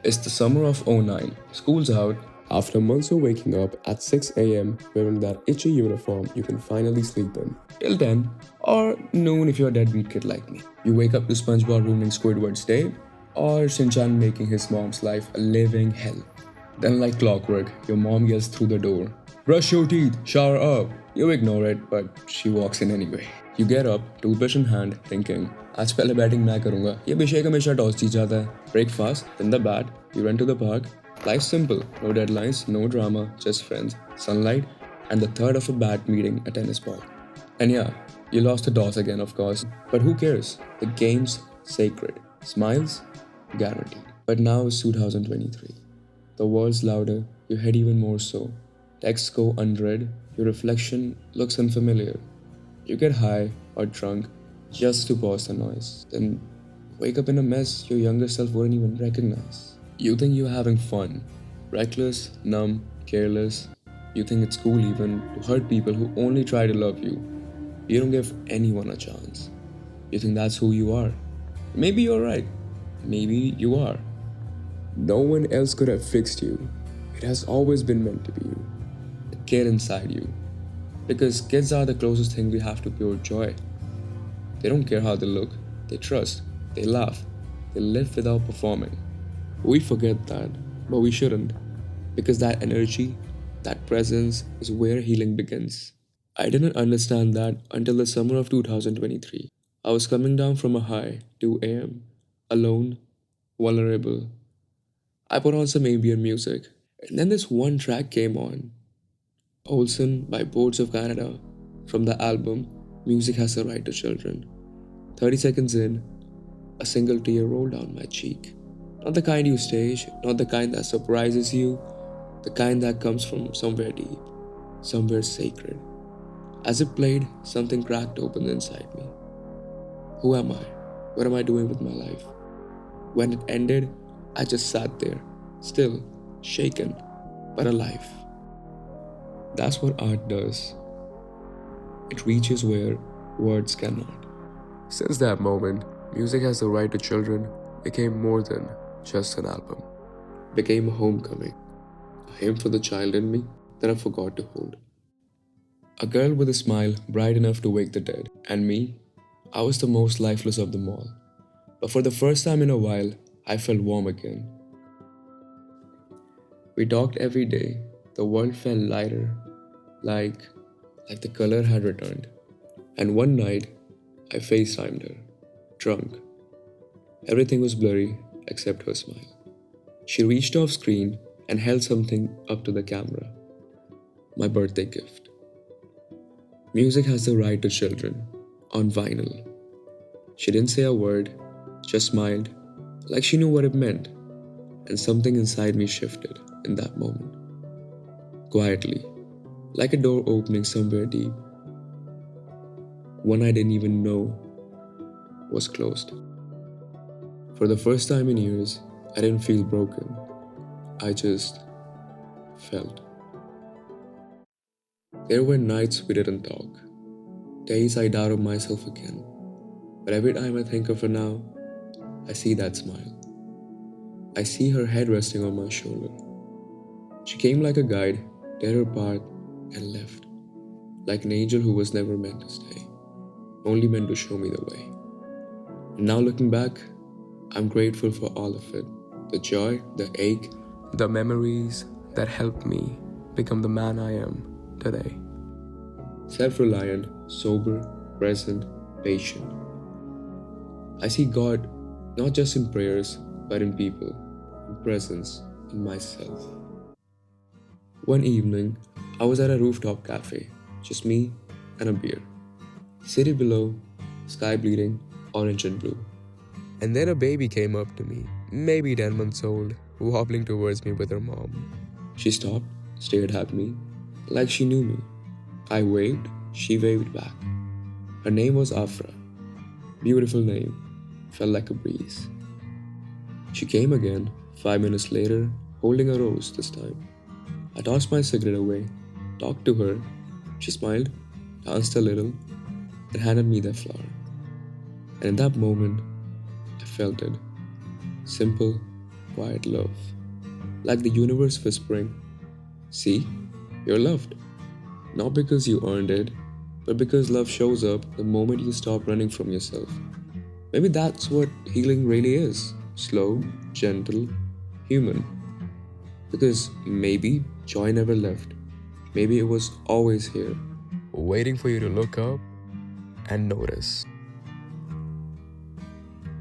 It's the summer of '09. School's out. After months of waking up at 6 a.m. wearing that itchy uniform you can finally sleep in. Till 10 or noon if you're a deadbeat kid like me. You wake up to SpongeBob ruining Squidward's day or Shinchan making his mom's life a living hell. Then, like clockwork, your mom yells through the door, "Brush your teeth, shower up." You ignore it, but she walks in anyway. You get up, toothbrush in hand, thinking, आज पहले batting मैं करूंगा. ये अभिषेक हमेशा toss जीत जाता है. Breakfast, then the bat, you run to the park. Life's simple, no deadlines, no drama, just friends, sunlight, and the third of a bat meeting a tennis ball. And yeah, you lost the toss again, of course. But who cares? The game's sacred. Smiles? Guaranteed. But now it's 2023. The world's louder, your head even more so. Texts go unread, your reflection looks unfamiliar. You get high or drunk just to pause the noise. Then wake up in a mess your younger self wouldn't even recognize. You think you're having fun. Reckless, numb, careless. You think it's cool even to hurt people who only try to love you. You don't give anyone a chance. You think that's who you are. Maybe you're right. Maybe you are. No one else could have fixed you. It has always been meant to be you. The kid inside you. Because kids are the closest thing we have to pure joy. They don't care how they look. They trust. They laugh. They live without performing. We forget that, but we shouldn't. Because that energy, that presence is where healing begins. I didn't understand that until the summer of 2023. I was coming down from a high, 2 a.m., alone, vulnerable. I put on some ambient music, and then this one track came on. Olsen by Boards of Canada, from the album Music Has a Right to Children. 30 seconds in, a single tear rolled down my cheek. Not the kind you stage, not the kind that surprises you, the kind that comes from somewhere deep, somewhere sacred. As it played, something cracked open inside me. Who am I? What am I doing with my life? When it ended, I just sat there, still, shaken, but alive. That's what art does. It reaches where words cannot. Since that moment, Music Has the Right to Children became more than just an album. Became a homecoming, a hymn for the child in me that I forgot to hold. A girl with a smile bright enough to wake the dead, and me, I was the most lifeless of them all. But for the first time in a while, I felt warm again. We talked every day. The world felt lighter, like the color had returned. And one night, I FaceTimed her, drunk. Everything was blurry except her smile. She reached off screen and held something up to the camera. My birthday gift. Music Has the Right to Children, on vinyl. She didn't say a word, just smiled, like she knew what it meant, and something inside me shifted in that moment. Quietly, like a door opening somewhere deep. One I didn't even know was closed. For the first time in years, I didn't feel broken. I just felt. There were nights we didn't talk, days I doubted myself again. But every time I think of her now, I see that smile. I see her head resting on my shoulder. She came like a guide, did her part, and left. Like an angel who was never meant to stay, only meant to show me the way. And now looking back, I'm grateful for all of it. The joy, the ache, the memories that helped me become the man I am today. Self-reliant, sober, present, patient. I see God not just in prayers, but in people, in presence, in myself. One evening, I was at a rooftop cafe, just me and a beer. City below, sky bleeding, orange and blue. And then a baby came up to me, maybe 10 months old, wobbling towards me with her mom. She stopped, stared at me, like she knew me. I waved, she waved back. Her name was Afra. Beautiful name, felt like a breeze. She came again, 5 minutes later, holding a rose this time. I tossed my cigarette away, talked to her. She smiled, danced a little, then handed me the flower. And in that moment, I felt it. Simple, quiet love. Like the universe whispering, see, you're loved. Not because you earned it, but because love shows up the moment you stop running from yourself. Maybe that's what healing really is: slow, gentle, human. Because maybe joy never left. Maybe it was always here. Waiting for you to look up and notice.